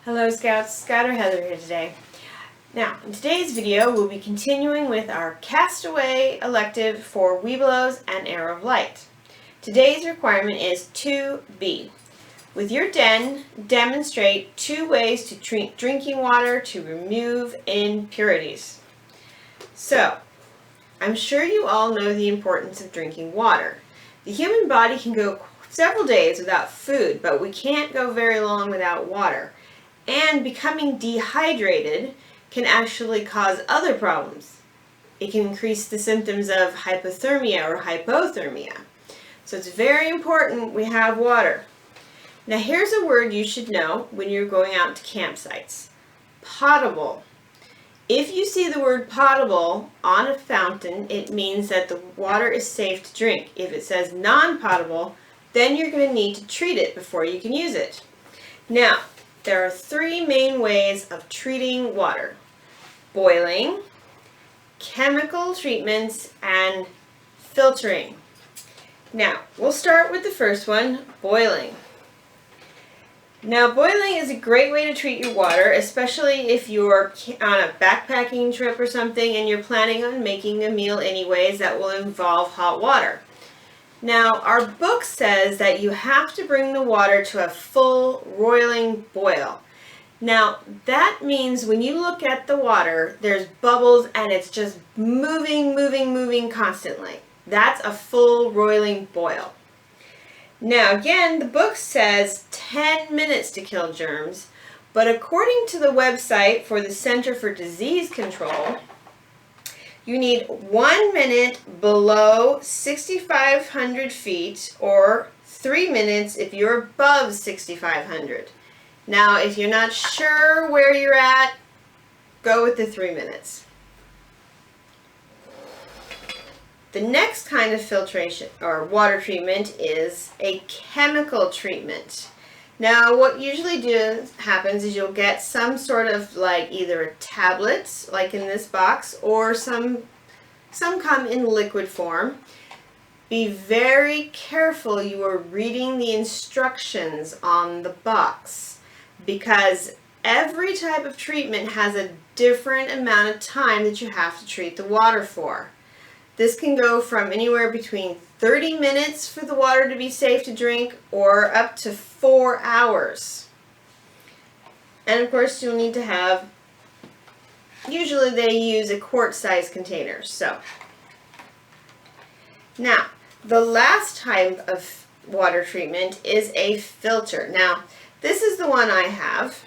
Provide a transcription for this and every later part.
Hello Scouts, Scouter Heather here today. Now, in today's video we'll be continuing with our Castaway elective for Webelos and Arrow of Light. Today's requirement is 2B. With your den, demonstrate 2 ways to treat drinking water to remove impurities. So, I'm sure you all know the importance of drinking water. The human body can go several days without food, but we can't go very long without water. And becoming dehydrated can actually cause other problems. It can increase the symptoms of hypothermia or hypothermia. So it's very important we have water. Now here's a word you should know when you're going out to campsites. Potable. If you see the word potable on a fountain, it means that the water is safe to drink. If it says non-potable, then you're going to need to treat it before you can use it. Now, there are 3 main ways of treating water: boiling, chemical treatments, and filtering. Now, we'll start with the first one, boiling. Now, boiling is a great way to treat your water, especially if you're on a backpacking trip or something and you're planning on making a meal anyways that will involve hot water. Now, our book says that you have to bring the water to a full roiling boil. Now, that means when you look at the water, there's bubbles and it's just moving constantly. That's a full roiling boil. Now, again, the book says 10 minutes to kill germs, but according to the website for the Center for Disease Control, you need 1 minute below 6,500 feet or 3 minutes if you're above 6,500. Now, if you're not sure where you're at, go with the 3 minutes. The next kind of filtration or water treatment is a chemical treatment. Now, what usually happens is you'll get some sort of like either a tablet, like in this box, or some come in liquid form. Be very careful you are reading the instructions on the box, because every type of treatment has a different amount of time that you have to treat the water for. This can go from anywhere between 30 minutes for the water to be safe to drink or up to 4 hours. And of course you'll need to have, usually they use a quart-sized container. So, now the last type of water treatment is a filter. Now this is the one I have.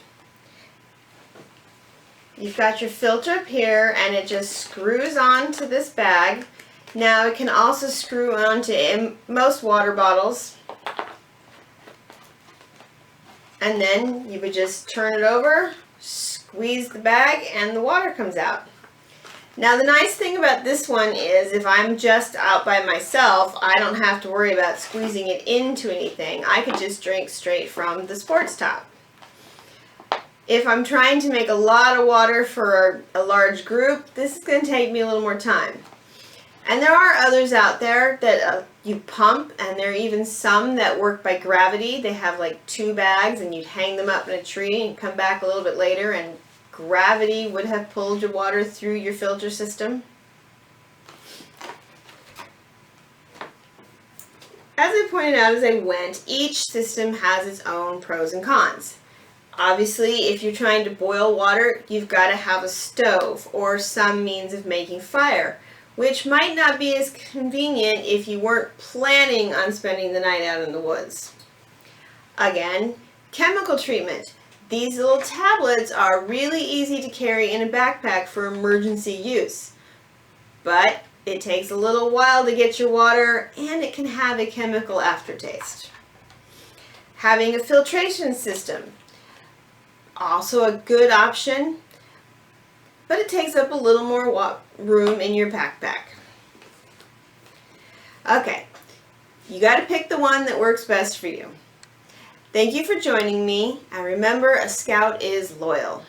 You've got your filter up here and it just screws onto this bag. Now it can also screw onto most water bottles, and then you would just turn it over, squeeze the bag, and the water comes out. Now the nice thing about this one is if I'm just out by myself, I don't have to worry about squeezing it into anything. I could just drink straight from the sports top. If I'm trying to make a lot of water for a large group, this is going to take me a little more time. And there are others out there that you pump, and there are even some that work by gravity. They have like 2 bags and you'd hang them up in a tree and come back a little bit later and gravity would have pulled your water through your filter system. As I pointed out as I went, each system has its own pros and cons. Obviously, if you're trying to boil water, you've got to have a stove or some means of making fire, which might not be as convenient if you weren't planning on spending the night out in the woods. Again, chemical treatment. These little tablets are really easy to carry in a backpack for emergency use, but it takes a little while to get your water and it can have a chemical aftertaste. Having a filtration system, also a good option, but it takes up a little more room in your backpack. Okay, you got to pick the one that works best for you. Thank you for joining me, and remember, a scout is loyal.